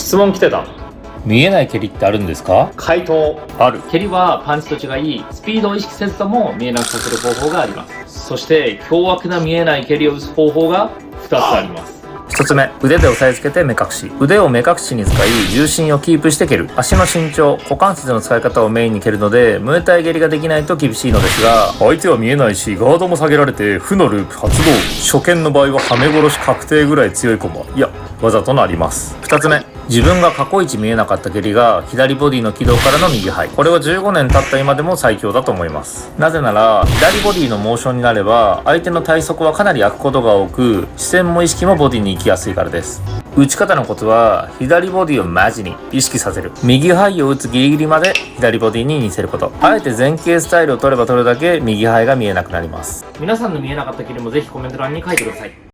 質問来てた。見えない蹴りってあるんですか？回答ある。蹴りはパンチと違い、スピードを意識せずとも見えなくさせる方法があります。そして凶悪な見えない蹴りを打つ方法が2つあります。1つ目、腕で押さえつけて目隠し。腕を目隠しに使い、重心をキープして蹴る。足の伸長、股関節の使い方をメインに蹴るので、ムエタイ蹴りができないと厳しいのですが、相手は見えないし、ガードも下げられて、負のループ発動。初見の場合は、はめ殺し確定ぐらい強い駒。いや、技となります。2つ目、自分が過去一見えなかった蹴りが、左ボディの軌道からの右ハイ。これは15年経った今でも最強だと思います。なぜなら、左ボディのモーションになれば、相手の体側はかなり開くことが多く、視線も意識もボディに行きやすいからです。打ち方のコツは、左ボディをマジに意識させる。右ハイを打つギリギリまで左ボディに似せること。あえて前傾スタイルを取れば取るだけ右ハイが見えなくなります。皆さんの見えなかった蹴りもぜひコメント欄に書いてください。